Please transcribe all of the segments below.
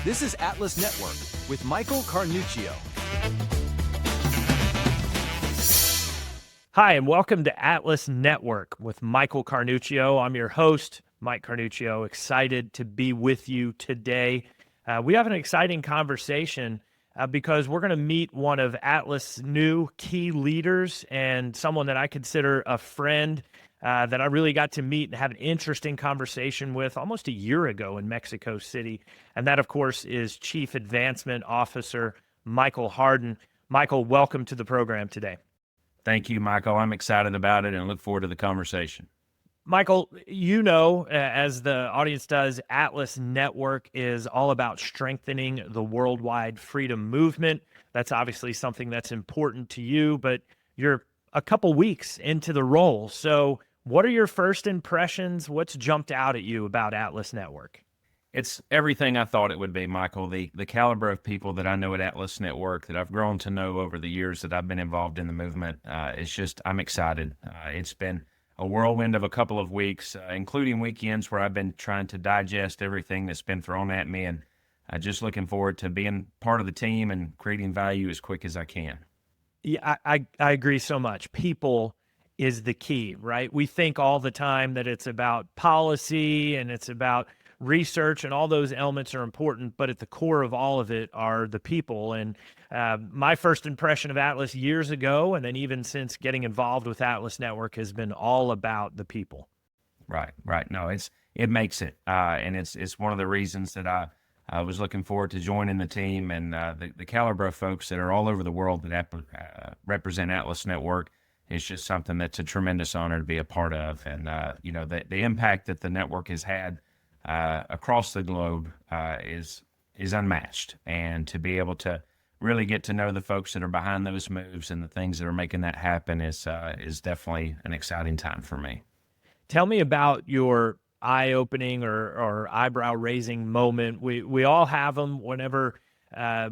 This is Atlas Network with Michael Carnuccio. Hi, and welcome to Atlas Network with Michael Carnuccio. I'm your host, Mike Carnuccio. Excited to be with you today. We have an exciting conversation because we're going to meet one of Atlas' new key leaders and someone that I consider a friend that I really got to meet and have an interesting conversation with almost a year ago in Mexico City. And that, of course, is Chief Advancement Officer Michael Harden. Michael, welcome to the program today. Thank you, Michael. I'm excited about it and look forward to the conversation. Michael, you know, as the audience does, Atlas Network is all about strengthening the worldwide freedom movement. That's obviously something that's important to you, but you're a couple weeks into the role. So what are your first impressions? What's jumped out at you about Atlas Network? It's everything I thought it would be, Michael. The caliber of people that I know at Atlas Network that I've grown to know over the years that I've been involved in the movement, I'm excited. It's been a whirlwind of a couple of weeks, including weekends where I've been trying to digest everything that's been thrown at me, and just looking forward to being part of the team and creating value as quick as I can. Yeah, I agree so much. People is the key, right? We think all the time that it's about policy and it's about research, and all those elements are important, but at the core of all of it are the people. And my first impression of Atlas years ago, and then even since getting involved with Atlas Network, has been all about the people. Right. No, it makes it, and it's one of the reasons that I was looking forward to joining the team, and the caliber of folks that are all over the world that represent Atlas Network is just something that's a tremendous honor to be a part of. And the impact that the network has had across the globe is unmatched, and to be able to really get to know the folks that are behind those moves and the things that are making that happen is definitely an exciting time for me. Tell me about your eye-opening or eyebrow-raising moment. We all have them whenever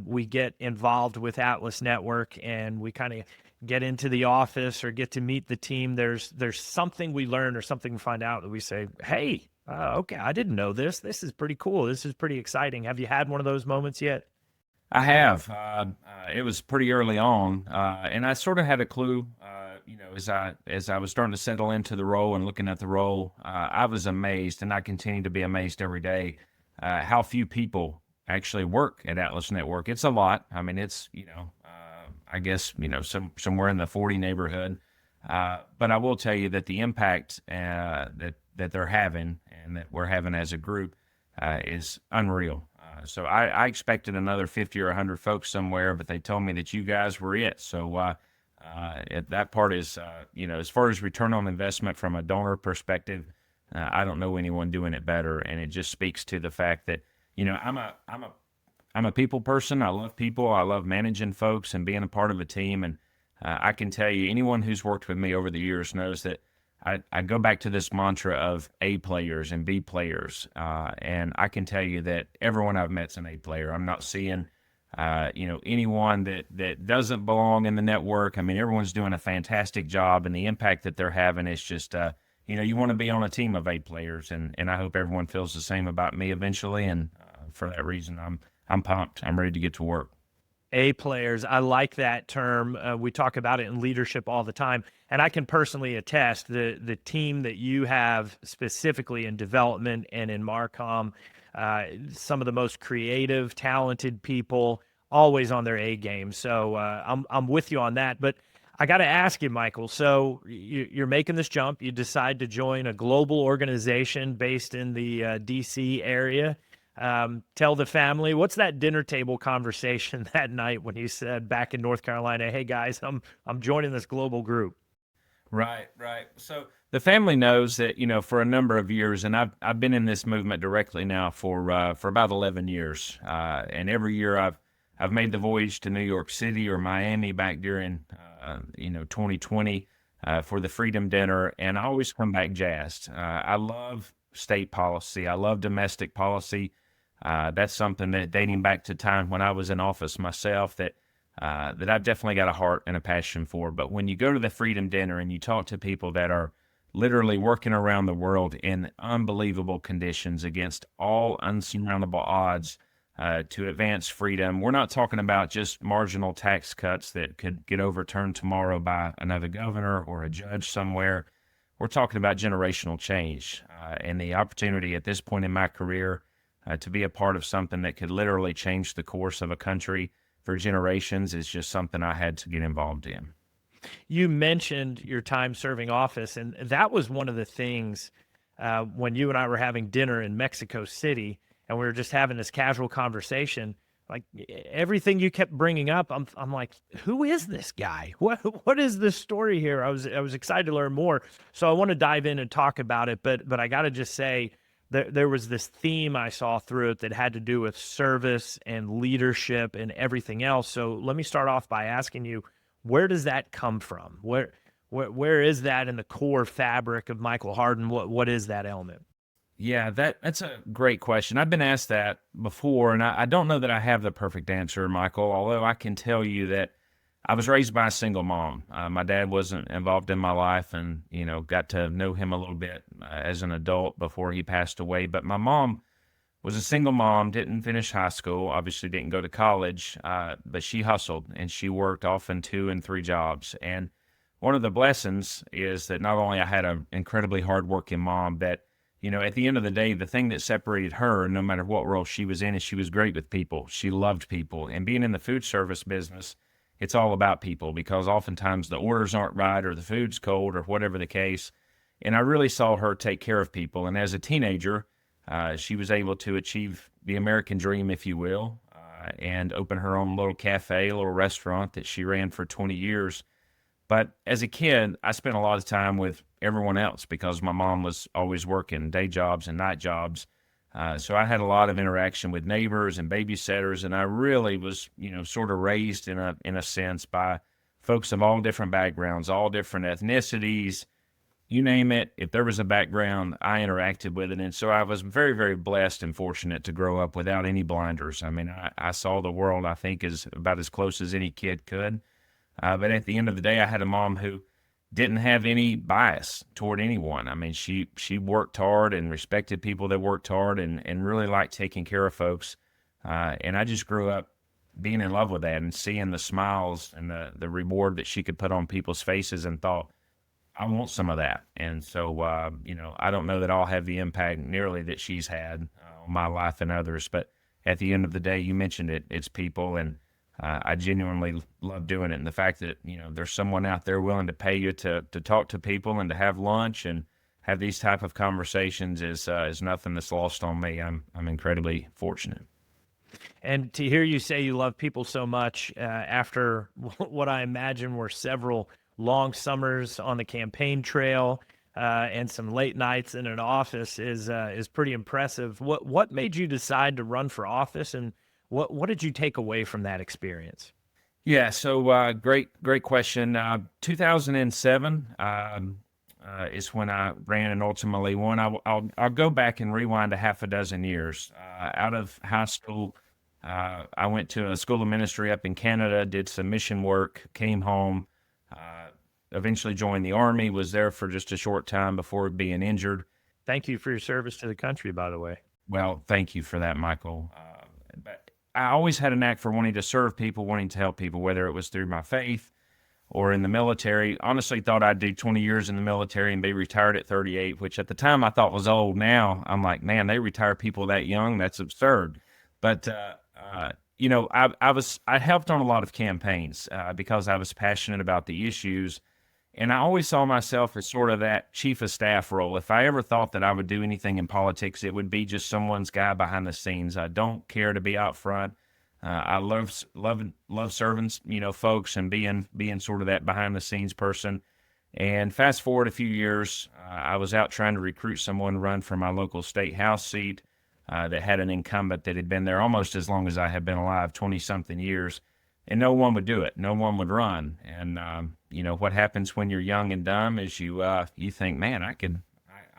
we get involved with Atlas Network and we kind of get into the office or get to meet the team. There's something we learn or something we find out that we say, hey, okay, I didn't know this. This is pretty cool. This is pretty exciting. Have you had one of those moments yet? I have. It was pretty early on, and I sort of had a clue. As I was starting to settle into the role and looking at the role, I was amazed, and I continue to be amazed every day, how few people actually work at Atlas Network. It's a lot. I mean, it's I guess somewhere in the 40 neighborhood. But I will tell you that the impact that they're having and that we're having as a group is unreal. So I expected another 50 or 100 folks somewhere, but they told me that you guys were it. So that part is, as far as return on investment from a donor perspective, I don't know anyone doing it better. And it just speaks to the fact that, I'm a people person. I love people. I love managing folks and being a part of a team. And I can tell you, anyone who's worked with me over the years knows that I go back to this mantra of A players and B players. And I can tell you that everyone I've met's an A player. I'm not seeing, anyone that doesn't belong in the network. I mean, everyone's doing a fantastic job, and the impact that they're having is just, you want to be on a team of A players. And I hope everyone feels the same about me eventually. And for that reason, I'm pumped. I'm ready to get to work. A players. I like that term. We talk about it in leadership all the time. And I can personally attest the team that you have specifically in development and in Marcom, some of the most creative, talented people, always on their A game. So I'm with you on that. But I got to ask you, Michael, so you're making this jump. You decide to join a global organization based in the D.C. area. Tell the family, what's that dinner table conversation that night when you said back in North Carolina, hey guys, I'm joining this global group? Right. So the family knows that, for a number of years, and I've been in this movement directly now for about 11 years. And every year I've made the voyage to New York City or Miami back during 2020 for the Freedom Dinner, and I always come back jazzed. I love state policy. I love domestic policy. That's something that, dating back to time when I was in office myself, that I've definitely got a heart and a passion for. But when you go to the Freedom Dinner and you talk to people that are literally working around the world in unbelievable conditions against all unsurmountable odds, to advance freedom. We're not talking about just marginal tax cuts that could get overturned tomorrow by another governor or a judge somewhere. We're talking about generational change, and the opportunity at this point in my career to be a part of something that could literally change the course of a country for generations is just something I had to get involved in. You mentioned your time serving office, and that was one of the things when you and I were having dinner in Mexico City, and we were just having this casual conversation. Like everything you kept bringing up, I'm like, who is this guy? What is this story here? I was excited to learn more, so I want to dive in and talk about it. But I got to just say, there was this theme I saw through it that had to do with service and leadership and everything else. So let me start off by asking you, where does that come from? Where is that in the core fabric of Michael Harden? What is that element? Yeah, that's a great question. I've been asked that before, and I don't know that I have the perfect answer, Michael, although I can tell you that I was raised by a single mom. My dad wasn't involved in my life and, got to know him a little bit as an adult before he passed away. But my mom was a single mom, didn't finish high school, obviously didn't go to college, but she hustled and she worked often 2 and 3 jobs. And one of the blessings is that not only I had an incredibly hardworking mom, but at the end of the day, the thing that separated her, no matter what role she was in, is she was great with people. She loved people. And being in the food service business, it's all about people because oftentimes the orders aren't right or the food's cold or whatever the case. And I really saw her take care of people. And as a teenager, she was able to achieve the American dream, if you will, and open her own little cafe, a little restaurant that she ran for 20 years. But as a kid, I spent a lot of time with everyone else because my mom was always working day jobs and night jobs. So I had a lot of interaction with neighbors and babysitters, and I really was, sort of raised in a sense by folks of all different backgrounds, all different ethnicities, you name it. If there was a background, I interacted with it. And so I was very, very blessed and fortunate to grow up without any blinders. I mean, I saw the world, I think, is about as close as any kid could. But at the end of the day, I had a mom who didn't have any bias toward anyone. I mean, she worked hard and respected people that worked hard and really liked taking care of folks. And I just grew up being in love with that and seeing the smiles and the reward that she could put on people's faces and thought, I want some of that. And so, I don't know that I'll have the impact nearly that she's had on my life and others. But at the end of the day, you mentioned it, it's people. And I genuinely love doing it. And the fact that, there's someone out there willing to pay you to talk to people and to have lunch and have these type of conversations is nothing that's lost on me. I'm incredibly fortunate. And to hear you say you love people so much after what I imagine were several long summers on the campaign trail and some late nights in an office is pretty impressive. What made you decide to run for office, and what did you take away from that experience? Yeah, so great question. 2007 is when I ran and ultimately won. I'll go back and rewind a half a dozen years. Out of high school, I went to a school of ministry up in Canada, did some mission work, came home, eventually joined the Army, was there for just a short time before being injured. Thank you for your service to the country, by the way. Well, thank you for that, Michael. But I always had a knack for wanting to serve people, wanting to help people, whether it was through my faith or in the military. Honestly, thought I'd do 20 years in the military and be retired at 38, which at the time I thought was old. Now I'm like, man, they retire people that young. That's absurd. But, I helped on a lot of campaigns because I was passionate about the issues. And I always saw myself as sort of that chief of staff role. If I ever thought that I would do anything in politics, it would be just someone's guy behind the scenes. I don't care to be out front. I love serving, folks and being sort of that behind the scenes person. And fast forward a few years, I was out trying to recruit someone to run for my local state house seat that had an incumbent that had been there almost as long as I had been alive, 20-something years. And no one would do it. No one would run. And, what happens when you're young and dumb is you think, man,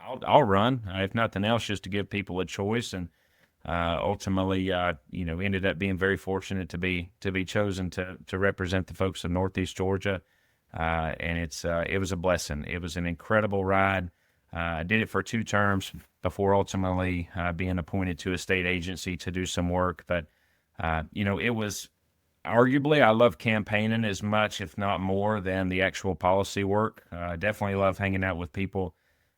I'll run, if nothing else, just to give people a choice. And ultimately, ended up being very fortunate to be chosen to represent the folks of Northeast Georgia. And it was a blessing. It was an incredible ride. I did it for 2 terms before ultimately being appointed to a state agency to do some work. But, it was arguably, I love campaigning as much, if not more, than the actual policy work. I definitely love hanging out with people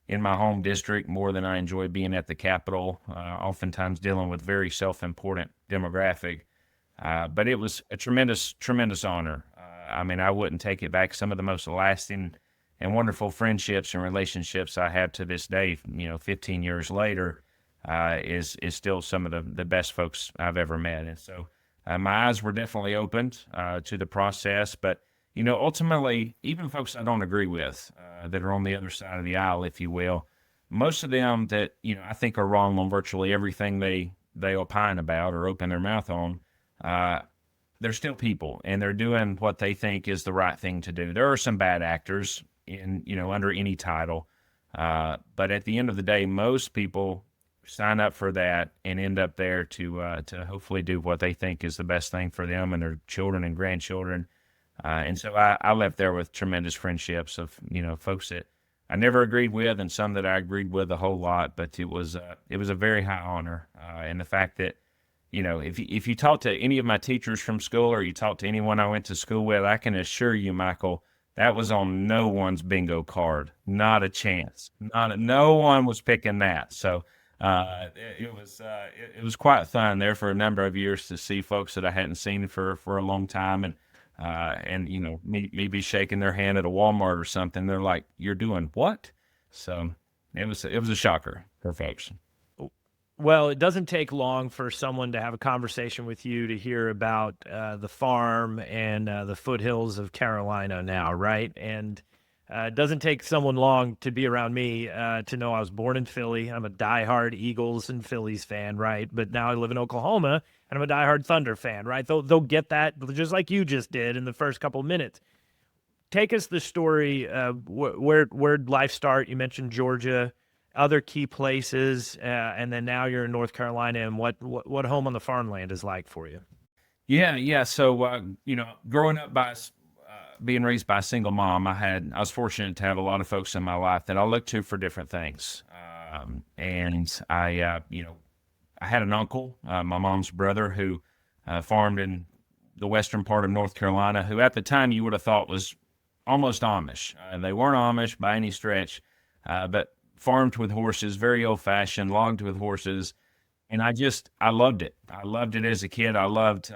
in my home district more than I enjoy being at the Capitol, oftentimes dealing with very self-important demographic. But it was a tremendous, tremendous honor. I wouldn't take it back. Some of the most lasting and wonderful friendships and relationships I have to this day, 15 years later, is still some of the best folks I've ever met. And so my eyes were definitely opened to the process. But, ultimately, even folks I don't agree with that are on the other side of the aisle, if you will, most of them that, I think are wrong on virtually everything they opine about or open their mouth on, they're still people, and they're doing what they think is the right thing to do. There are some bad actors under any title. But at the end of the day, most people sign up for that and end up there to hopefully do what they think is the best thing for them and their children and grandchildren. And so I left there with tremendous friendships of, folks that I never agreed with and some that I agreed with a whole lot, but it was a very high honor. And the fact that, if you talk to any of my teachers from school or you talk to anyone I went to school with, I can assure you, Michael, that was on no one's bingo card. Not a chance. No one was picking that. So it was quite fun there for a number of years to see folks that I hadn't seen for a long time, and me be shaking their hand at a Walmart or something. They're like, "You're doing what?" So it was a shocker for folks. Well, it doesn't take long for someone to have a conversation with you to hear about the farm and the foothills of Carolina now, right? And it doesn't take someone long to be around me to know I was born in Philly. I'm a diehard Eagles and Phillies fan, right? But now I live in Oklahoma, and I'm a diehard Thunder fan, right? They'll get that just like you just did in the first couple of minutes. Take us the story. Where'd life start? You mentioned Georgia, other key places, and then now you're in North Carolina, and what home on the farmland is like for you. Yeah. So, growing up being raised by a single mom, I was fortunate to have a lot of folks in my life that I looked to for different things. And I had an uncle, my mom's brother, who farmed in the western part of North Carolina, who at the time you would have thought was almost Amish. They weren't Amish by any stretch, but farmed with horses, very old-fashioned, logged with horses, and I loved it. I loved it as a kid. I loved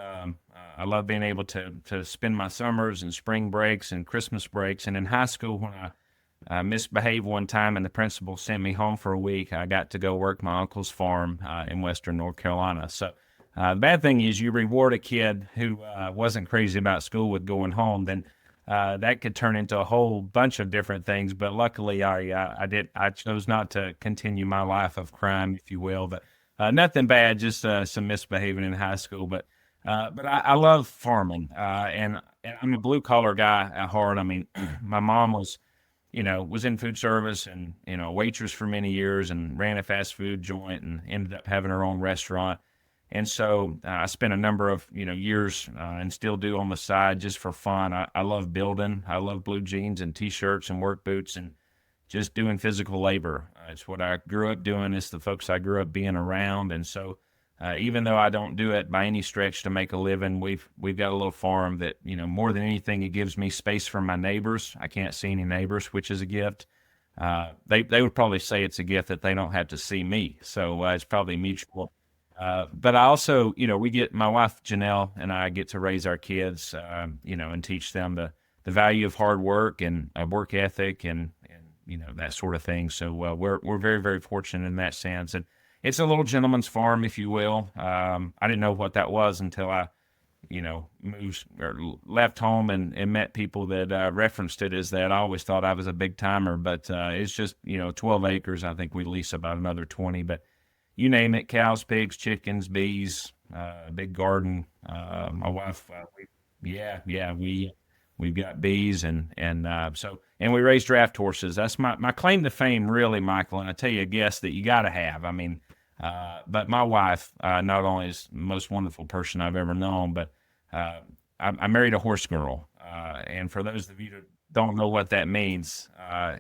being able to spend my summers and spring breaks and Christmas breaks. And in high school, when I misbehaved one time and the principal sent me home for a week, I got to go work my uncle's farm in western North Carolina. So the bad thing is you reward a kid who wasn't crazy about school with going home, then that could turn into a whole bunch of different things. But luckily, I chose not to continue my life of crime, if you will. But nothing bad, just some misbehaving in high school. But I love farming, and I'm a blue collar guy at heart. I mean, my mom was in food service and a waitress for many years, and ran a fast food joint, and ended up having her own restaurant. And so I spent a number of years and still do on the side just for fun. I love building. I love blue jeans and T-shirts and work boots and just doing physical labor. It's what I grew up doing. It's the folks I grew up being around. And so even though I don't do it by any stretch to make a living, we've got a little farm that more than anything, it gives me space from my neighbors. I can't see any neighbors, which is a gift. They would probably say it's a gift that they don't have to see me. So it's probably mutual. But I also, we get, my wife Janelle and I get to raise our kids, and teach them the value of hard work and work ethic and that sort of thing. So we're very, very fortunate in that sense. And it's a little gentleman's farm, if you will. I didn't know what that was until I, moved or left home and met people that referenced it as that. I always thought I was a big timer, but it's just 12 acres. I think we lease about another 20, but you name it, cows, pigs, chickens, bees, big garden. My wife, we've got bees and we raise draft horses. That's my claim to fame, really, Michael. And I tell you a guess that you got to have. I mean, but my wife not only is the most wonderful person I've ever known, but I married a horse girl. And for those of you don't know what that means.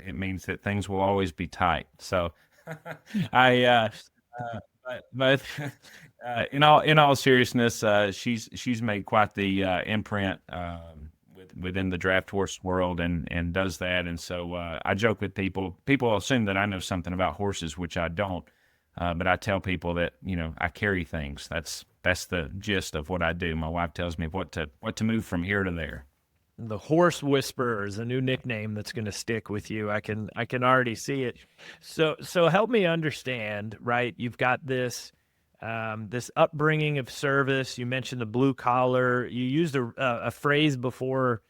It means that things will always be tight. So I, but in all seriousness, she's made quite the imprint within the draft horse world, and does that. And so I joke with people. People assume that I know something about horses, which I don't. But I tell people that I carry things. That's the gist of what I do. My wife tells me what to move from here to there. The horse whisperer is a new nickname that's going to stick with you. I can already see it. So help me understand, right? You've got this this upbringing of service. You mentioned the blue collar. You used a phrase before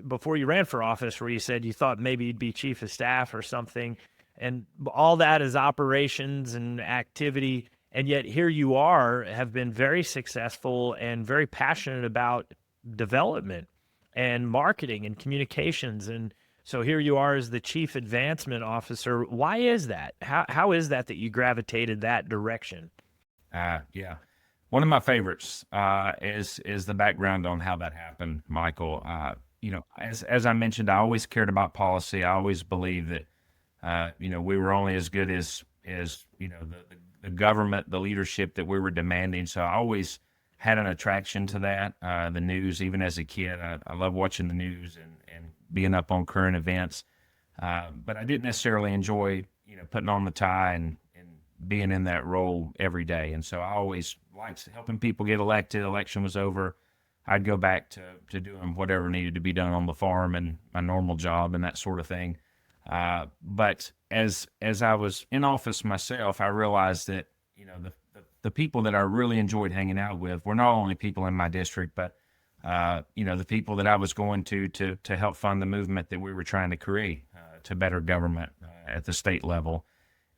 before you ran for office where you said you thought maybe you'd be chief of staff or something, and all that is operations and activity. And yet here you have been very successful and very passionate about development and marketing and communications. And so here you are as the chief advancement officer. Why is that? How is that you gravitated that direction? Yeah. One of my favorites is the background on how that happened, Michael. As I mentioned, I always cared about policy. I always believed that we were only as good as the government, the leadership that we were demanding. So I always had an attraction to that. The news, even as a kid, I love watching the news and being up on current events. But I didn't necessarily enjoy, putting on the tie and being in that role every day. And so I always liked helping people get elected. Election was over, I'd go back to doing whatever needed to be done on the farm and my normal job and that sort of thing. But as I was in office myself, I realized that, the people that I really enjoyed hanging out with were not only people in my district, but, the people that I was going to help fund the movement that we were trying to create, to better government at the state level.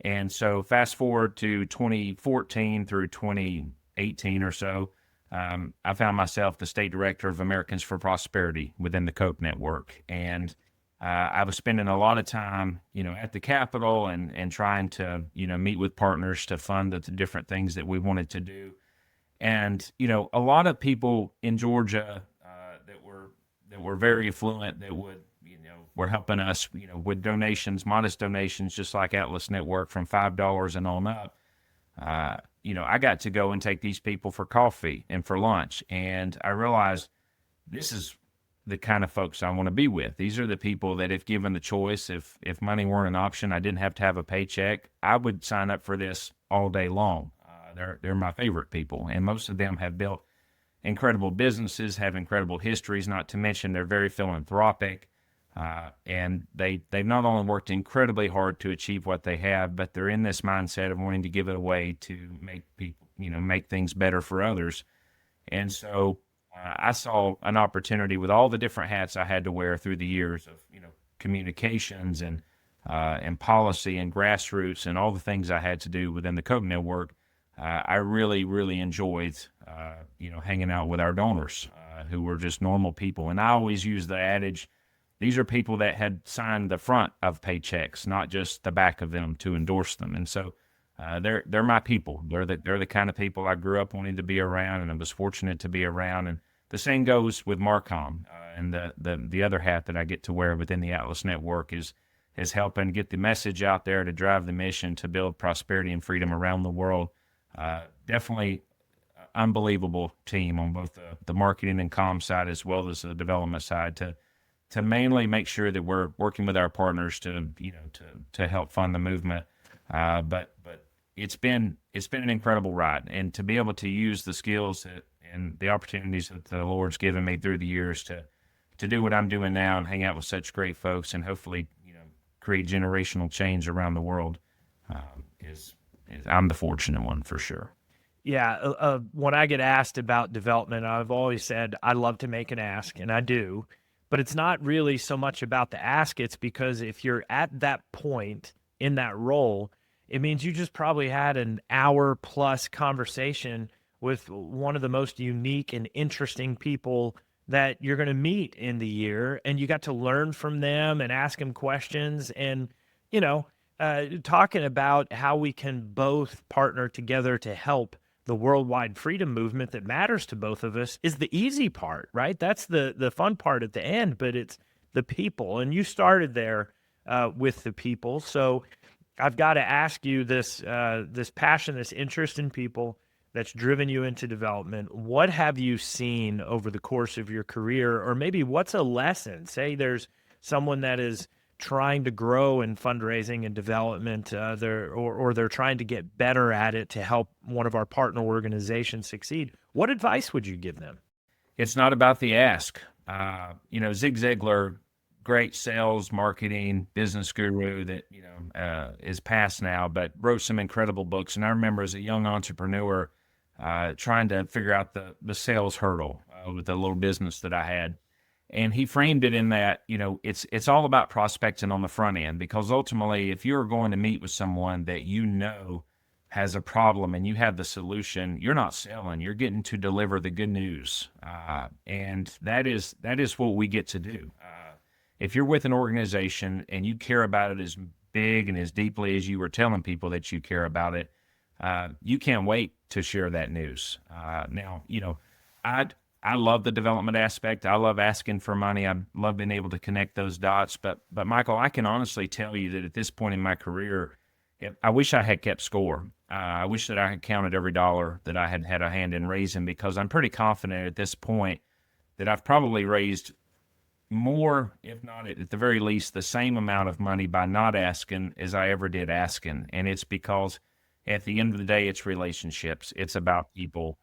And so fast forward to 2014 through 2018 or so, I found myself the state director of Americans for Prosperity within the Coke Network. And I was spending a lot of time, at the Capitol and trying to, meet with partners to fund the different things that we wanted to do. And, a lot of people in Georgia that were very affluent that were helping us, with donations, modest donations, just like Atlas Network from $5 and on up. I got to go and take these people for coffee and for lunch. And I realized this is the kind of folks I want to be with. These are the people that if given the choice, if money weren't an option, I didn't have to have a paycheck, I would sign up for this all day long. They're my favorite people. And most of them have built incredible businesses, have incredible histories, not to mention they're very philanthropic. And they've not only worked incredibly hard to achieve what they have, but they're in this mindset of wanting to give it away to make people, make things better for others. And so I saw an opportunity with all the different hats I had to wear through the years of, communications and policy and grassroots and all the things I had to do within the Coke Network. I really, really enjoyed, hanging out with our donors who were just normal people. And I always use the adage, these are people that had signed the front of paychecks, not just the back of them to endorse them. And so they're my people. They're the kind of people I grew up wanting to be around, and I was fortunate to be around. And the same goes with Marcom, and the other hat that I get to wear within the Atlas Network is helping get the message out there to drive the mission to build prosperity and freedom around the world. Definitely unbelievable team on both the marketing and comm side as well as the development side to mainly make sure that we're working with our partners to help fund the movement. But it's been an incredible ride, and to be able to use the skills and the opportunities that the Lord's given me through the years to do what I'm doing now and hang out with such great folks and hopefully create generational change around the world is I'm the fortunate one for sure. Yeah, when I get asked about development, I've always said I love to make an ask, and I do. But it's not really so much about the ask. It's because if you're at that point in that role, it means you just probably had an hour plus conversation with one of the most unique and interesting people that you're going to meet in the year. And you got to learn from them and ask them questions and, talking about how we can both partner together to help the worldwide freedom movement that matters to both of us is the easy part, right? That's the fun part at the end, but it's the people. And you started there with the people. So I've got to ask you this this passion, this interest in people that's driven you into development. What have you seen over the course of your career, or maybe what's a lesson? Say there's someone that is trying to grow in fundraising and development, or they're trying to get better at it to help one of our partner organizations succeed. What advice would you give them? It's not about the ask. Zig Ziglar, great sales, marketing, business guru that, is past now, but wrote some incredible books. And I remember as a young entrepreneur trying to figure out the sales hurdle with the little business that I had. And he framed it in that, it's all about prospecting on the front end, because ultimately, if you're going to meet with someone that has a problem and you have the solution, you're not selling, you're getting to deliver the good news. And that is what we get to do. If you're with an organization and you care about it as big and as deeply as you were telling people that you care about it, you can't wait to share that news. Now, I love the development aspect. I love asking for money. I love being able to connect those dots. But Michael, I can honestly tell you that at this point in my career, I wish I had kept score. I wish that I had counted every dollar that I had had a hand in raising, because I'm pretty confident at this point that I've probably raised more, if not at the very least, the same amount of money by not asking as I ever did asking. And it's because at the end of the day, it's relationships. It's about people.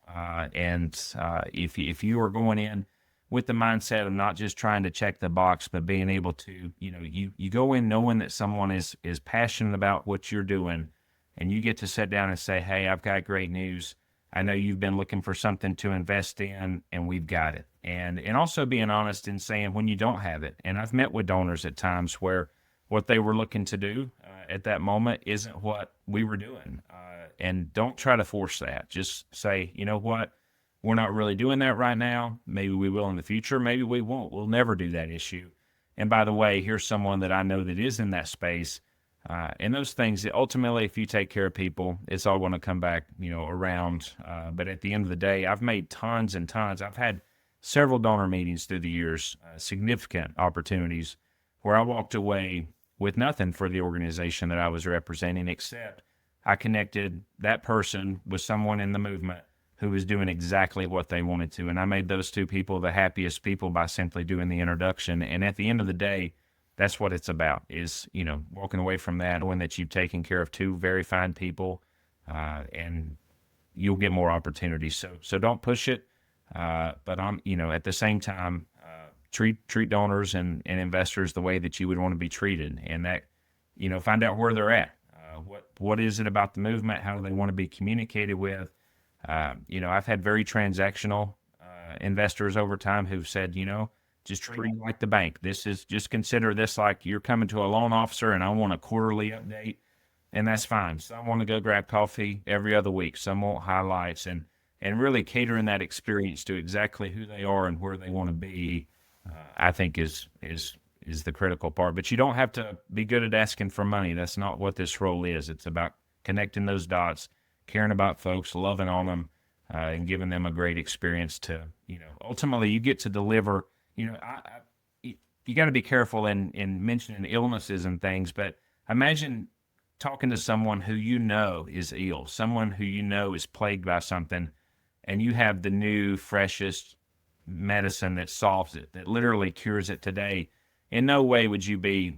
If you are going in with the mindset of not just trying to check the box, but being able to, you go in knowing that someone is passionate about what you're doing, and you get to sit down and say, hey, I've got great news. I know you've been looking for something to invest in, and we've got it. And also being honest and saying when you don't have it. And I've met with donors at times where what they were looking to do at that moment isn't what we were doing. And don't try to force that. Just say, you know what? We're not really doing that right now. Maybe we will in the future. Maybe we won't. We'll never do that issue. And by the way, here's someone that I know that is in that space. And those things, that ultimately, if you take care of people, it's all going to come back, around. But at the end of the day, I've made tons and tons. I've had several donor meetings through the years, significant opportunities where I walked away with nothing for the organization that I was representing, except I connected that person with someone in the movement who was doing exactly what they wanted to. And I made those two people the happiest people by simply doing the introduction. And at the end of the day, that's what it's about, is, walking away from that, knowing that you've taken care of two very fine people, and you'll get more opportunities. So don't push it. But at the same time, treat donors and investors the way that you would want to be treated, and that, find out where they're at. What is it about the movement? How do they want to be communicated with? I've had very transactional investors over time who've said, just treat it like the bank. Just consider this like you're coming to a loan officer and I want a quarterly update, and that's fine. Some want to go grab coffee every other week. Some want highlights, and really catering that experience to exactly who they are and where they want to be, I think is the critical part. But you don't have to be good at asking for money. That's not what this role is. It's about connecting those dots, caring about folks, loving on them, and giving them a great experience to, ultimately you get to deliver. You got to be careful in mentioning illnesses and things, but imagine talking to someone who is ill, someone who is plagued by something, and you have the new, freshest medicine that solves it, that literally cures it today. In no way would you be,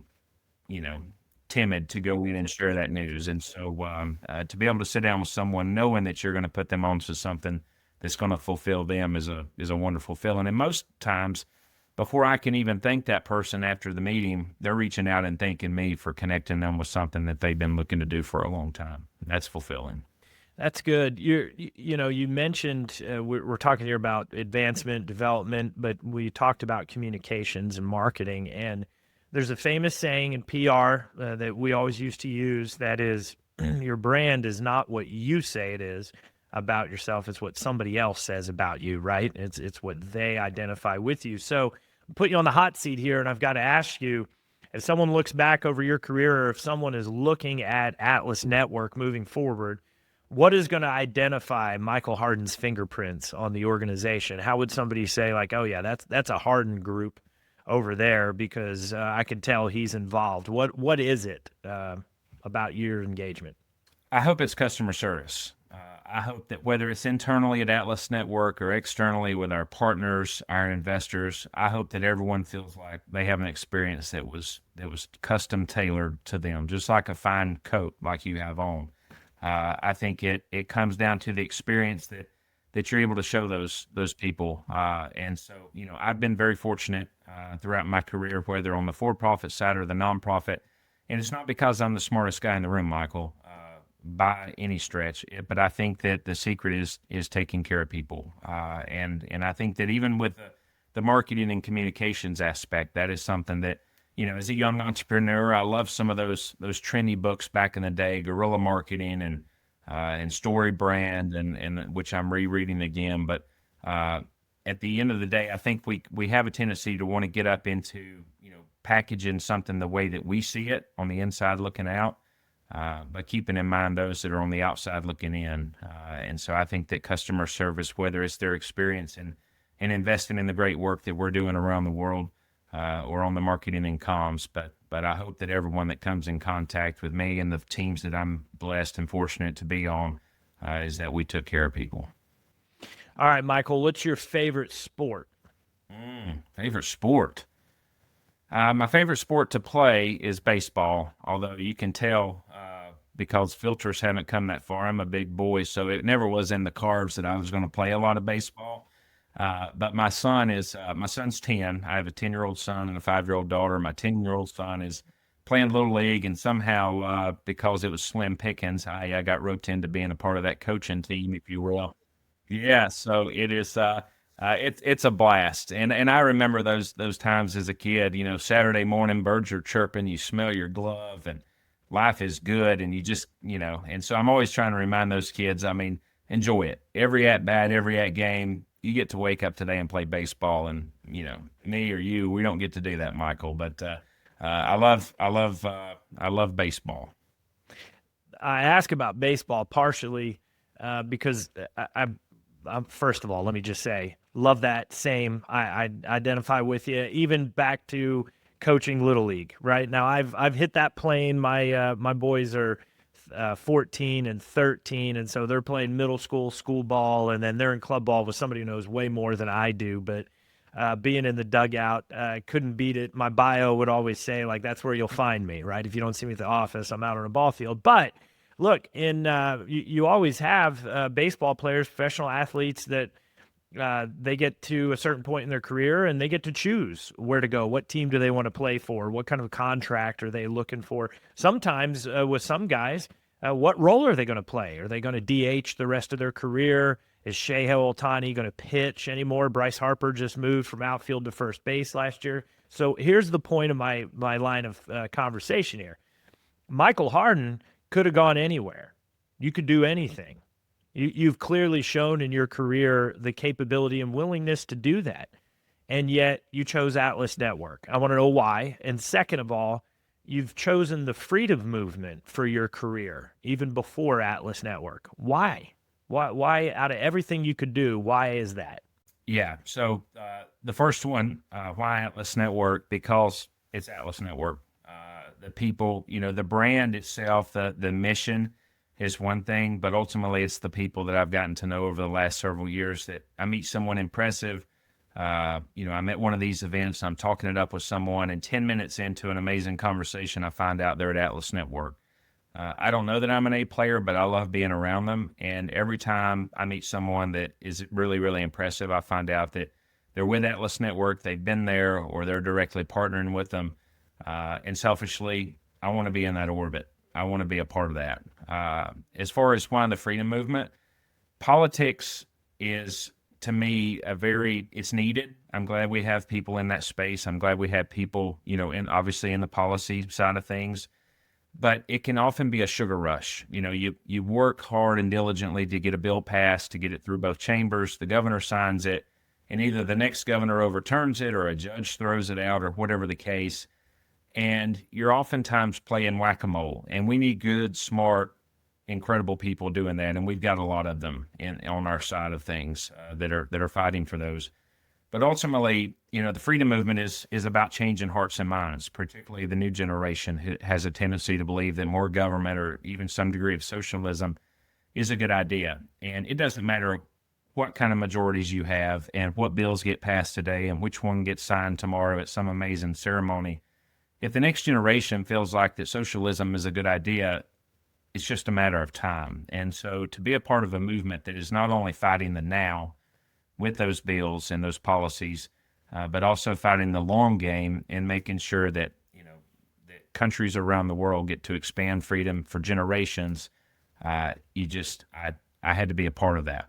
timid to go in and share that news. And so to be able to sit down with someone knowing that you're going to put them onto something that's going to fulfill them is a wonderful feeling. And most times, before I can even thank that person after the meeting, they're reaching out and thanking me for connecting them with something that they've been looking to do for a long time. That's fulfilling. That's good. You mentioned we're talking here about advancement, development, but we talked about communications and marketing. And there's a famous saying in PR that we always used to use, that is, your brand is not what you say it is about yourself. It's what somebody else says about you, right? It's what they identify with you. So put you on the hot seat here, and I've got to ask you, if someone looks back over your career, or if someone is looking at Atlas Network moving forward, what is going to identify Michael Harden's fingerprints on the organization? How would somebody say, like, oh yeah, that's a Harden group over there because I can tell he's involved. What is it about your engagement? I hope it's customer service. I hope that whether it's internally at Atlas Network or externally with our partners, our investors, I hope that everyone feels like they have an experience that was custom tailored to them, just like a fine coat like you have on. I think it comes down to the experience that you're able to show those people. And so, I've been very fortunate throughout my career, whether on the for-profit side or the nonprofit. And it's not because I'm the smartest guy in the room, Michael, by any stretch, but I think that the secret is taking care of people. And I think that even with the marketing and communications aspect, that is something that, as a young entrepreneur, I love some of those trendy books back in the day, guerrilla marketing and story brand, and which I'm rereading again. But at the end of the day, I think we have a tendency to want to get up into, packaging something the way that we see it on the inside looking out, but keeping in mind those that are on the outside looking in. And so I think that customer service, whether it's their experience in investing in the great work that we're doing around the world, or on the marketing and comms, but I hope that everyone that comes in contact with me and the teams that I'm blessed and fortunate to be on, is that we took care of people. All right, Michael, what's your favorite sport? Favorite sport? My favorite sport to play is baseball, although you can tell because filters haven't come that far. I'm a big boy, so it never was in the cards that I was going to play a lot of baseball. But my son's 10. I have a 10-year-old son and a 5-year-old daughter. My 10-year-old son is playing Little League, and somehow, because it was slim pickings, I got roped into being a part of that coaching team, if you will. Yeah, so it is. It's a blast, and I remember those times as a kid. Saturday morning, birds are chirping, you smell your glove, and life is good, and you just And so I'm always trying to remind those kids. I mean, enjoy it. Every at bat, every at game, you get to wake up today and play baseball, and me or you, we don't get to do that, Michael. But I love baseball. I ask about baseball partially because I'm first of all, let me just say, love that same. I identify with you, even back to coaching Little League. Right now, I've hit that plane. My boys are 14 and 13, and so they're playing middle school ball, and then they're in club ball with somebody who knows way more than I do. But being in the dugout, couldn't beat it. My bio would always say, like, that's where you'll find me, right? If you don't see me at the office, I'm out on a ball field. But look, you always have baseball players, professional athletes that they get to a certain point in their career and they get to choose where to go. What team do they want to play for? What kind of contract are they looking for? Sometimes with some guys, what role are they going to play? Are they going to DH the rest of their career? Is Shohei Ohtani going to pitch anymore? Bryce Harper just moved from outfield to first base last year. So here's the point of my line of conversation here. Michael Harden could have gone anywhere. You could do anything. You've clearly shown in your career the capability and willingness to do that. And yet you chose Atlas Network. I want to know why. And second of all, you've chosen the freedom movement for your career, even before Atlas Network. Why? Why out of everything you could do, why is that? Yeah. So the first one, why Atlas Network? Because it's Atlas Network. The people, the brand itself, the mission is one thing, but ultimately it's the people that I've gotten to know over the last several years that I meet someone impressive. I'm at one of these events, I'm talking it up with someone, and 10 minutes into an amazing conversation, I find out they're at Atlas Network. I don't know that I'm an A player, but I love being around them. And every time I meet someone that is really, really impressive, I find out that they're with Atlas Network, they've been there, or they're directly partnering with them. And selfishly, I want to be in that orbit. I want to be a part of that. As far as why the freedom movement, politics is, to me, it's needed. I'm glad we have people in that space. I'm glad we have people, obviously in the policy side of things. But it can often be a sugar rush. You work hard and diligently to get a bill passed, to get it through both chambers. The governor signs it, and either the next governor overturns it or a judge throws it out or whatever the case. And you're oftentimes playing whack-a-mole. And we need good, smart, incredible people doing that. And we've got a lot of them on our side of things that are fighting for those. But ultimately, the freedom movement is about changing hearts and minds, particularly the new generation who has a tendency to believe that more government or even some degree of socialism is a good idea. And it doesn't matter what kind of majorities you have and what bills get passed today and which one gets signed tomorrow at some amazing ceremony. If the next generation feels like that socialism is a good idea, it's just a matter of time. And so to be a part of a movement that is not only fighting the now with those bills and those policies, but also fighting the long game and making sure that, that countries around the world get to expand freedom for generations, I had to be a part of that.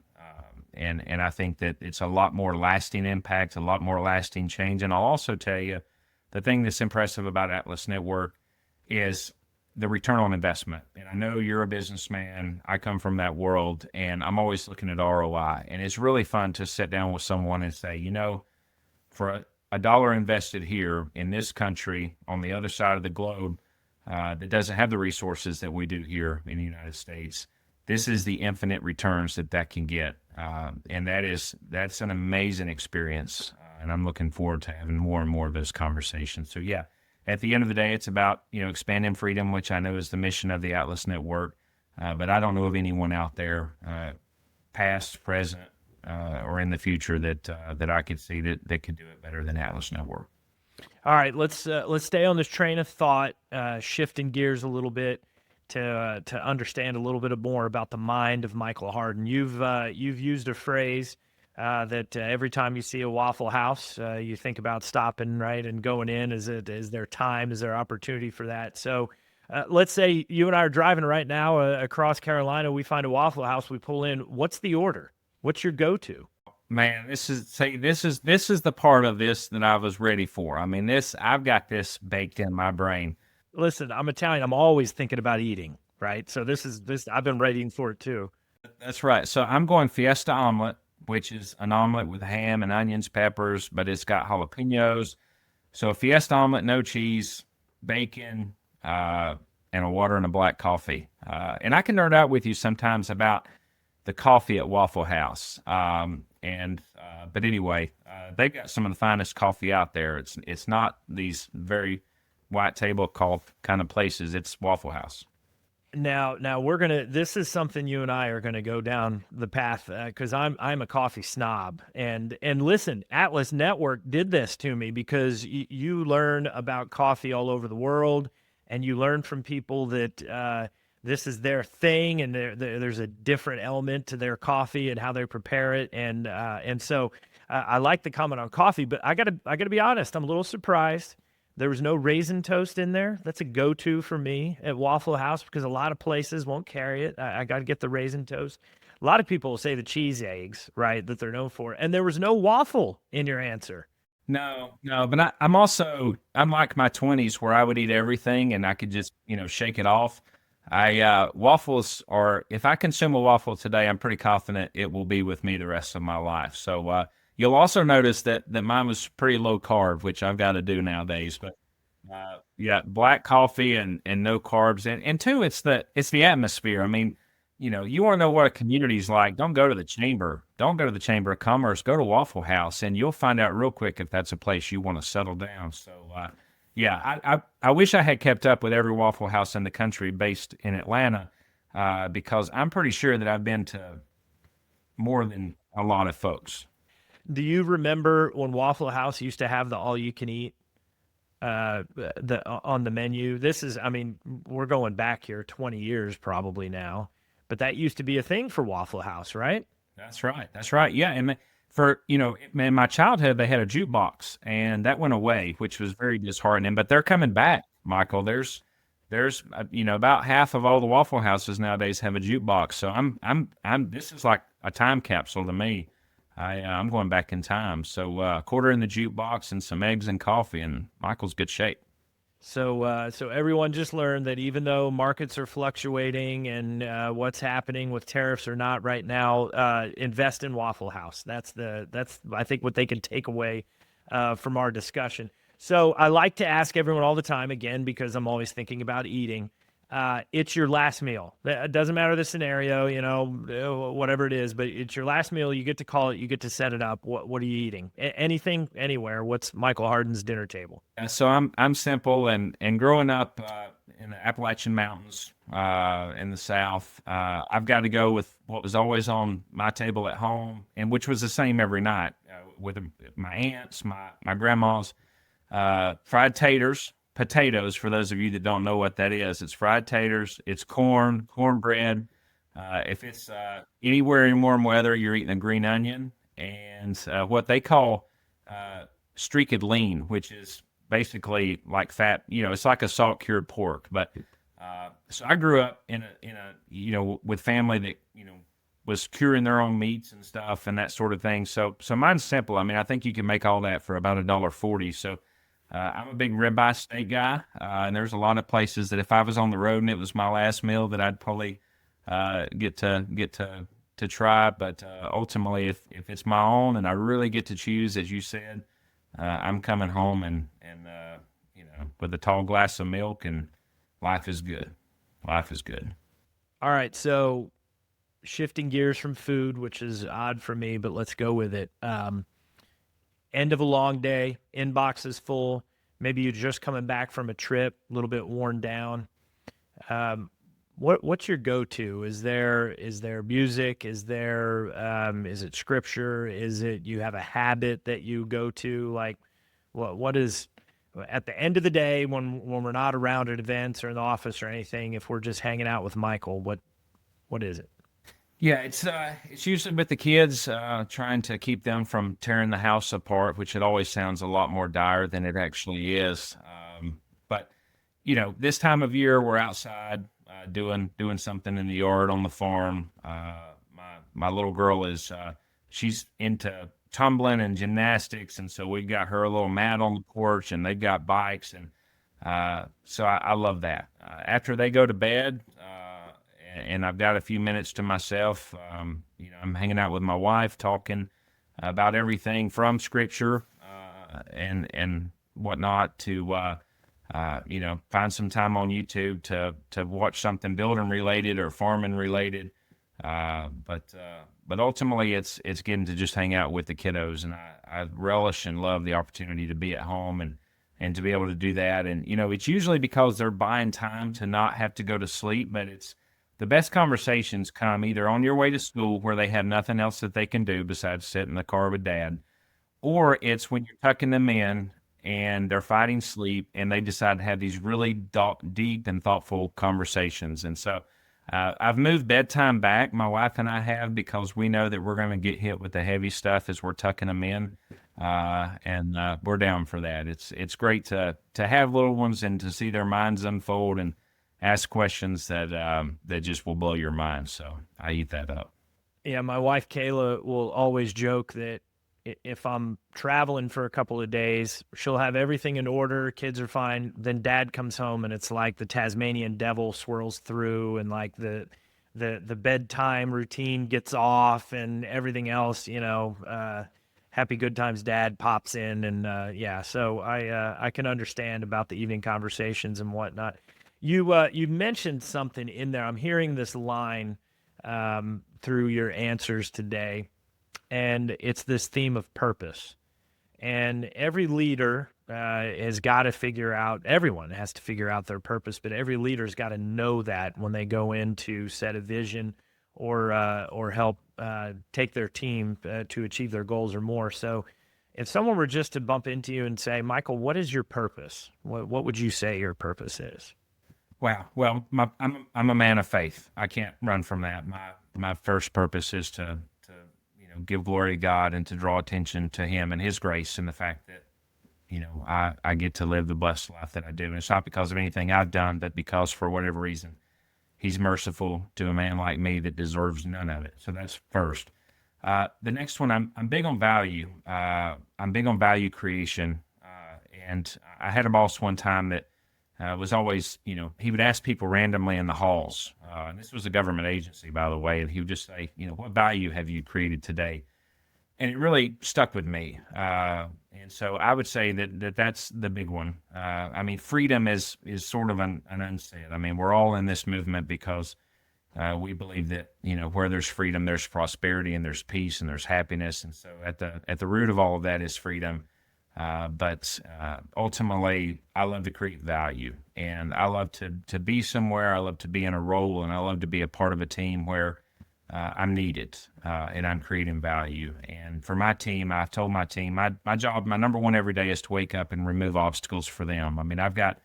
And I think that it's a lot more lasting impact, a lot more lasting change. And I'll also tell you, the thing that's impressive about Atlas Network is the return on investment. And I know you're a businessman. I come from that world, and I'm always looking at ROI. And it's really fun to sit down with someone and say, for a dollar invested here in this country on the other side of the globe that doesn't have the resources that we do here in the United States, this is the infinite returns that can get. And that's an amazing experience. And I'm looking forward to having more and more of those conversations. So yeah, at the end of the day, it's about, expanding freedom, which I know is the mission of the Atlas Network. But I don't know of anyone out there, past, present, or in the future that I could see that could do it better than Atlas Network. All right, let's stay on this train of thought, shifting gears a little bit to understand a little bit more about the mind of Michael Harden. You've used a phrase that every time you see a Waffle House, you think about stopping, right, and going in. Is there time? Is there opportunity for that? So let's say you and I are driving right now across Carolina. We find a Waffle House. We pull in. What's the order? What's your go-to? Man, this is the part of this that I was ready for. I mean, I've got this baked in my brain. Listen, I'm Italian. I'm always thinking about eating, right? So this I've been waiting for it too. That's right. So I'm going Fiesta omelet, which is an omelet with ham and onions, peppers, but it's got jalapenos. So a Fiesta omelet, no cheese, bacon, and a water and a black coffee. And I can nerd out with you sometimes about the coffee at Waffle House. But anyway, they've got some of the finest coffee out there. It's not these very white tablecloth kind of places. It's Waffle House. Now this is something you and I are gonna go down the path because I'm a coffee snob, and listen, Atlas Network did this to me because you learn about coffee all over the world, and you learn from people that this is their thing, and there's a different element to their coffee and how they prepare it, and so I like the comment on coffee, but I gotta be honest, I'm a little surprised. There was no raisin toast in there. That's a go-to for me at Waffle House because a lot of places won't carry it. I got to get the raisin toast. A lot of people will say the cheese eggs, right, that they're known for. And there was no waffle in your answer. No, but I'm like my 20s where I would eat everything and I could just, shake it off. Waffles are, if I consume a waffle today, I'm pretty confident it will be with me the rest of my life. So, you'll also notice that mine was pretty low carb, which I've got to do nowadays. But yeah, black coffee and no carbs. And two, it's the atmosphere. I mean, you want to know what a community's like. Don't go to the chamber. Don't go to the Chamber of Commerce. Go to Waffle House, and you'll find out real quick if that's a place you want to settle down. So yeah, I wish I had kept up with every Waffle House in the country based in Atlanta because I'm pretty sure that I've been to more than a lot of folks. Do you remember when Waffle House used to have the all-you-can-eat on the menu? We're going back here 20 years probably now, but that used to be a thing for Waffle House, right? That's right. Yeah, and in my childhood, they had a jukebox, and that went away, which was very disheartening. But they're coming back, Michael. There's about half of all the Waffle Houses nowadays have a jukebox. So this is like a time capsule to me. I'm going back in time. So a quarter in the jukebox and some eggs and coffee, and Michael's good shape. So everyone just learned that even though markets are fluctuating and what's happening with tariffs or not right now, invest in Waffle House. That's I think what they can take away from our discussion. So I like to ask everyone all the time, again, because I'm always thinking about eating. It's your last meal. It doesn't matter the scenario, whatever it is, but it's your last meal. You get to call it. You get to set it up. What are you eating? Anything, anywhere. What's Michael Harden's dinner table? So I'm simple, and growing up in the Appalachian Mountains in the South, I've got to go with what was always on my table at home, and which was the same every night with my aunts, my grandmas, fried taters. Potatoes, for those of you that don't know what that is, it's fried taters, it's cornbread. If it's anywhere in warm weather, you're eating a green onion and what they call streaked lean, which is basically like fat. It's like a salt cured pork. But so I grew up in a with family that was curing their own meats and stuff and that sort of thing. So mine's simple. I mean, I think you can make all that for about $1.40. So. I'm a big ribeye steak guy, and there's a lot of places that if I was on the road and it was my last meal, that I'd probably get to try. But ultimately, if it's my own and I really get to choose, as you said, I'm coming home and with a tall glass of milk, and life is good. Life is good. All right, so shifting gears from food, which is odd for me, but let's go with it. End of a long day, inbox is full. Maybe you're just coming back from a trip, a little bit worn down. What's your go-to? Is there music? Is it scripture? Is it you have a habit that you go to? Like, what is at the end of the day when we're not around at events or in the office or anything? If we're just hanging out with Michael, what is it? Yeah, it's usually with the kids, trying to keep them from tearing the house apart, which it always sounds a lot more dire than it actually is. But this time of year, we're outside doing something in the yard on the farm. My little girl she's into tumbling and gymnastics, and so we got her a little mat on the porch, and they've got bikes, and so I love that. After they go to bed. And I've got a few minutes to myself. I'm hanging out with my wife, talking about everything from scripture and whatnot to find some time on YouTube to watch something building related or farming related. But ultimately, it's getting to just hang out with the kiddos, and I relish and love the opportunity to be at home and to be able to do that. And it's usually because they're buying time to not have to go to sleep, but it's the best conversations come either on your way to school where they have nothing else that they can do besides sit in the car with dad, or it's when you're tucking them in and they're fighting sleep and they decide to have these really deep and thoughtful conversations. And so I've moved bedtime back, my wife and I have, because we know that we're going to get hit with the heavy stuff as we're tucking them in, and we're down for that. It's great to have little ones and to see their minds unfold and ask questions that just will blow your mind. So I eat that up. Yeah, my wife Kayla will always joke that if I'm traveling for a couple of days, she'll have everything in order, kids are fine. Then dad comes home and it's like the Tasmanian devil swirls through, and like the bedtime routine gets off and everything else. Happy Good Times dad pops in, and yeah. So I can understand about the evening conversations and whatnot. You mentioned something in there. I'm hearing this line through your answers today, and it's this theme of purpose. And every leader has got to figure out, everyone has to figure out their purpose, but every leader's got to know that when they go in to set a vision or help take their team to achieve their goals or more. So if someone were just to bump into you and say, Michael, what is your purpose? What would you say your purpose is? Wow. Well, I'm a man of faith. I can't run from that. My first purpose is to give glory to God and to draw attention to Him and His grace, and the fact that I get to live the blessed life that I do. And it's not because of anything I've done, but because for whatever reason He's merciful to a man like me that deserves none of it. So that's first. The next one, I'm big on value. I'm big on value creation, and I had a boss one time that was always, he would ask people randomly in the halls, and this was a government agency, by the way, and he would just say, what value have you created today? and it really stuck with me. And so I would say that's the big one. I mean, freedom is sort of an unsaid. I mean, we're all in this movement because we believe that, where there's freedom, there's prosperity and there's peace and there's happiness. And so at the root of all of that is freedom. But ultimately, I love to create value, and I love to be somewhere. I love to be in a role, and I love to be a part of a team where I'm needed, and I'm creating value. And for my team, I've told my team, my job, my number one every day is to wake up and remove obstacles for them. I mean, I've got,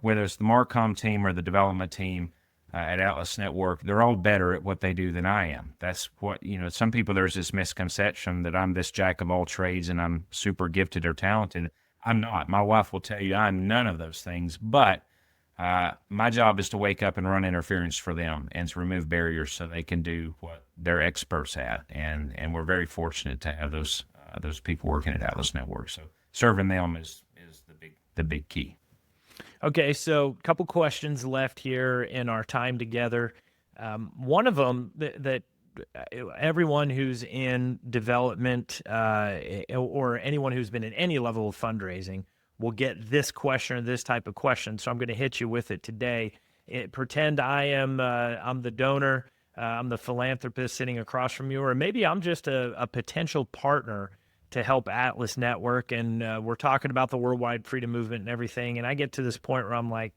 whether it's the Marcom team or the development team at Atlas Network, they're all better at what they do than I am. That's what, some people, there's this misconception that I'm this jack of all trades and I'm super gifted or talented. I'm not. My wife will tell you I'm none of those things, but my job is to wake up and run interference for them and to remove barriers so they can do what they're experts at. And we're very fortunate to have those people working at Atlas Network. So serving them is the big key. Okay, so a couple questions left here in our time together. One of them that everyone who's in development or anyone who's been in any level of fundraising will get this question or this type of question. So I'm going to hit you with it today. Pretend I'm the donor, I'm the philanthropist sitting across from you, or maybe I'm just a potential partner to help Atlas Network, and we're talking about the worldwide freedom movement and everything, and I get to this point where I'm like,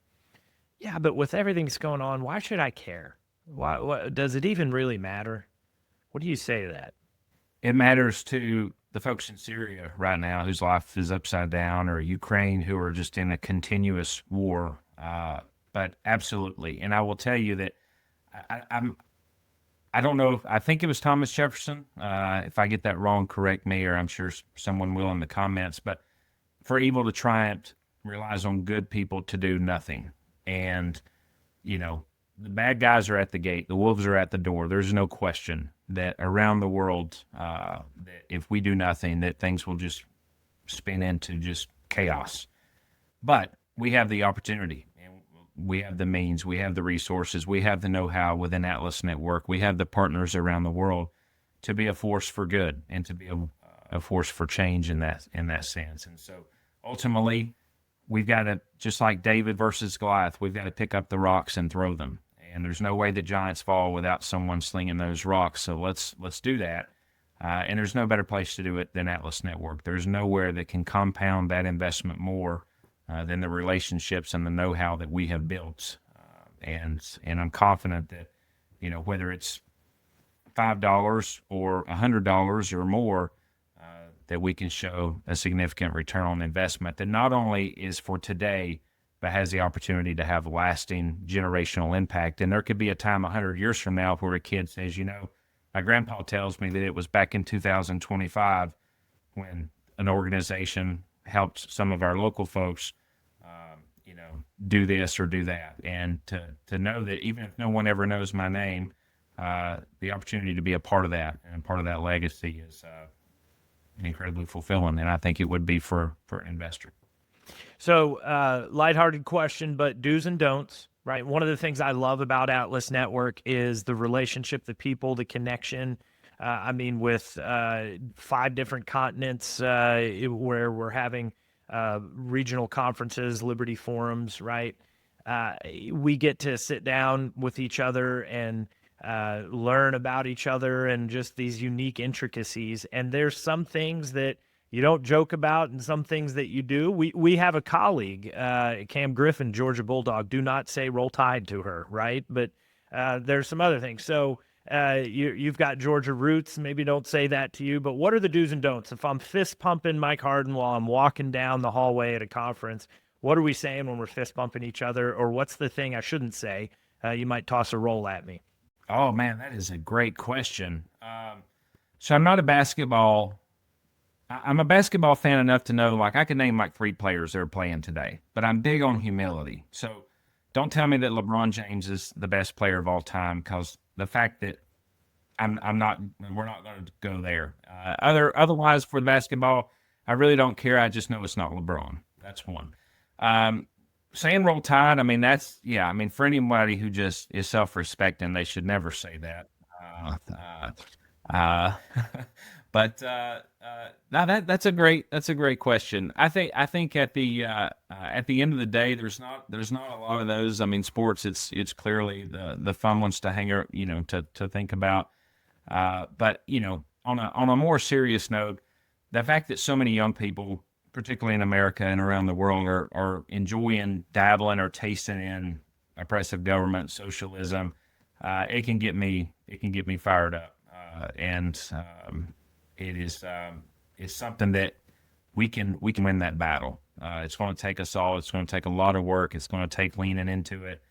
yeah, but with everything that's going on, why should I care? Why does it even really matter? What do you say to that? It matters to the folks in Syria right now whose life is upside down, or Ukraine who are just in a continuous war. But absolutely, and I will tell you that I don't know. I think it was Thomas Jefferson. If I get that wrong, correct me, or I'm sure someone will in the comments. But for evil to triumph relies on good people to do nothing. And, the bad guys are at the gate. The wolves are at the door. There's no question that around the world, that if we do nothing, that things will just spin into just chaos. But we have the opportunity. We have the means, we have the resources, we have the know-how within Atlas Network, we have the partners around the world to be a force for good and to be a force for change in that sense. And so ultimately, we've got to, just like David versus Goliath, we've got to pick up the rocks and throw them. And there's no way that giants fall without someone slinging those rocks. So let's do that. And there's no better place to do it than Atlas Network. There's nowhere that can compound that investment more than the relationships and the know-how that we have built. And I'm confident that, whether it's $5 or $100 or more, that we can show a significant return on investment that not only is for today, but has the opportunity to have lasting generational impact. And there could be a time 100 years from now where a kid says, my grandpa tells me that it was back in 2025 when an organization helped some of our local folks, do this or do that. And to know that even if no one ever knows my name, the opportunity to be a part of that and part of that legacy is incredibly fulfilling. And I think it would be for an investor. So lighthearted question, but do's and don'ts, right? One of the things I love about Atlas Network is the relationship, the people, the connection. With 5 different continents where we're having regional conferences, Liberty Forums, right? We get to sit down with each other and learn about each other and just these unique intricacies. And there's some things that you don't joke about and some things that you do. We have a colleague, Cam Griffin, Georgia Bulldog. Do not say Roll Tide to her, right? But there's some other things. So you've got Georgia roots. Maybe don't say that to you, but what are the do's and don'ts? If I'm fist pumping Mike Harden while I'm walking down the hallway at a conference, what are we saying when we're fist pumping each other? Or what's the thing I shouldn't say? You might toss a roll at me. Oh man, that is a great question. So I'm not a basketball. I'm a basketball fan enough to know, I can name 3 players that are playing today, but I'm big on humility. So don't tell me that LeBron James is the best player of all time, because the fact that we're not going to go there. Otherwise for basketball, I really don't care. I just know it's not LeBron. That's one. Saying Roll Tide, for anybody who just is self-respecting, they should never say that. Uh, but now that's a great question. I think at the end of the day, there's not a lot of those. I mean, sports, it's clearly the fun ones to to think about. But on a more serious note, the fact that so many young people, particularly in America and around the world, are enjoying dabbling or tasting in oppressive government, socialism, it can get me fired up, and it is it's something that we can win that battle. It's going to take us all. It's going to take a lot of work. It's going to take leaning into it.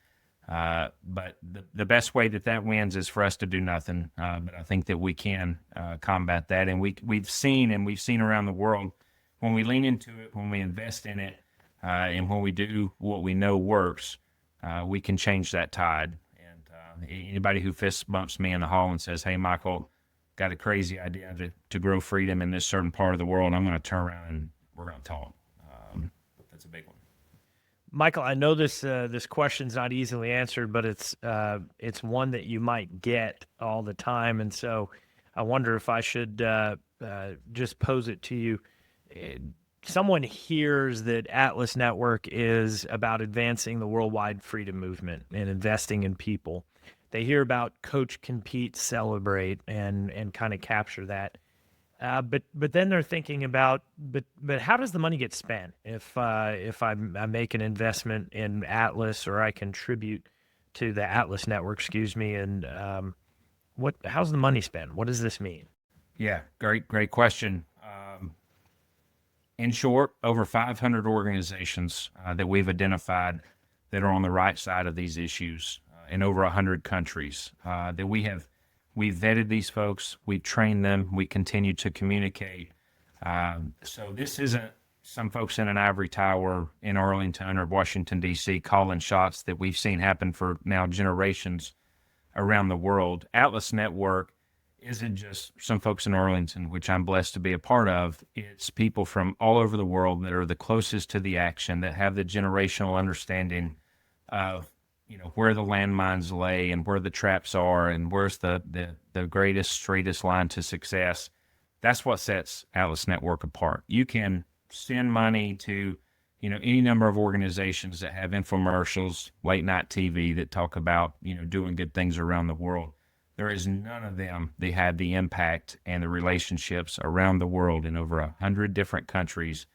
But the best way that wins is for us to do nothing. But I think that we can combat that, and we've seen around the world, when we lean into it, when we invest in it, and when we do what we know works, we can change that tide. And anybody who fist bumps me in the hall and says, "Hey, Michael, got a crazy idea to grow freedom in this certain part of the world," I'm going to turn around and we're going to talk. That's a big one. Michael, I know this question's not easily answered, but it's one that you might get all the time, and so I wonder if I should just pose it to you. Someone hears that Atlas Network is about advancing the worldwide freedom movement and investing in people. They hear about coach, compete, celebrate, and kind of capture that. But then they're thinking about but how does the money get spent if I make an investment in Atlas, or I contribute to the Atlas Network, excuse me, and how's the money spent? What does this mean? Yeah, great question. In short, over 500 organizations that we've identified that are on the right side of these issues in over 100 countries that we've vetted these folks, we've trained them, we continue to communicate. So this isn't some folks in an ivory tower in Arlington or Washington, D.C. calling shots that we've seen happen for now generations around the world. Atlas Network isn't just some folks in Arlington, which I'm blessed to be a part of. It's people from all over the world that are the closest to the action, that have the generational understanding of where the landmines lay and where the traps are and where's the greatest, straightest line to success. That's what sets Atlas Network apart. You can send money to any number of organizations that have infomercials, late night TV that talk about doing good things around the world. There is none of them that have the impact and the relationships around the world in over 100 different countries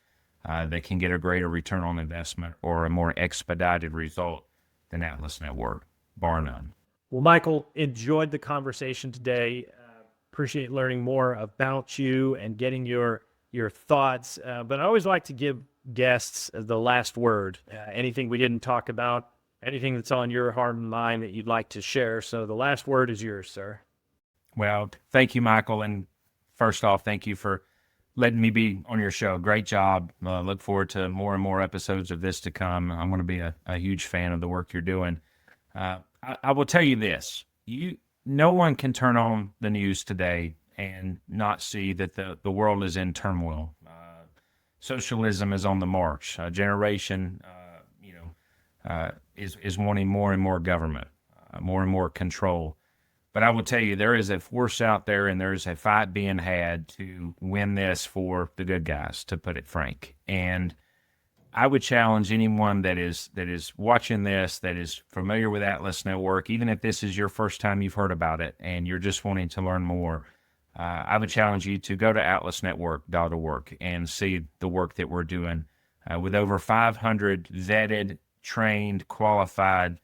that can get a greater return on investment or a more expedited result than Atlas Network, bar none. Well, Michael, enjoyed the conversation today. Appreciate learning more about you and getting your thoughts. But I always like to give guests the last word. Anything we didn't talk about, anything that's on your heart and mind that you'd like to share. So the last word is yours, sir. Well, thank you, Michael. And first off, thank you for letting me be on your show. Great job. Look forward to more and more episodes of this to come. I'm going to be a huge fan of the work you're doing. I will tell you this. No one can turn on the news today and not see that the world is in turmoil. Socialism is on the march. A generation, is wanting more and more government, more and more control. But I will tell you, there is a force out there, and there is a fight being had to win this for the good guys, to put it frank. And I would challenge anyone that is watching this, that is familiar with Atlas Network, even if this is your first time you've heard about it and you're just wanting to learn more, I would challenge you to go to atlasnetwork.org and see the work that we're doing with over 500 vetted, trained, qualified,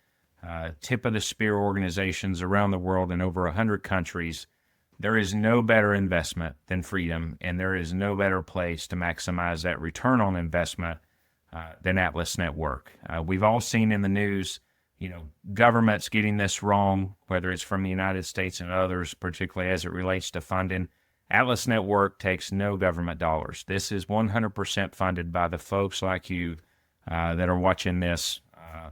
tip of the spear organizations around the world in over 100 countries. There is no better investment than freedom, and there is no better place to maximize that return on investment than Atlas Network. We've all seen in the news, governments getting this wrong, whether it's from the United States and others, particularly as it relates to funding. Atlas Network takes no government dollars. This is 100% funded by the folks like you that are watching this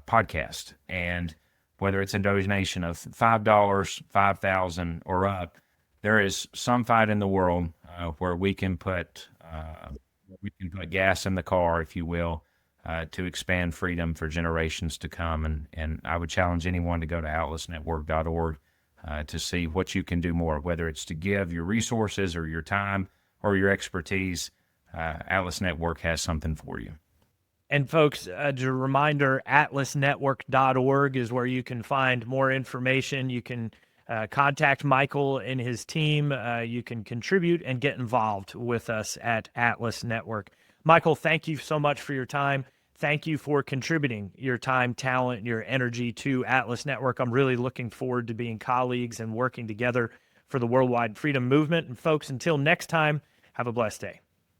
podcast. And whether it's a donation of $5, $5,000 or up, there is some fight in the world where we can put gas in the car, if you will, to expand freedom for generations to come. And I would challenge anyone to go to atlasnetwork.org to see what you can do more, whether it's to give your resources or your time or your expertise. Atlas Network has something for you. And folks, as a reminder, atlasnetwork.org is where you can find more information. You can contact Michael and his team. You can contribute and get involved with us at Atlas Network. Michael, thank you so much for your time. Thank you for contributing your time, talent, your energy to Atlas Network. I'm really looking forward to being colleagues and working together for the worldwide freedom movement. And folks, until next time, have a blessed day.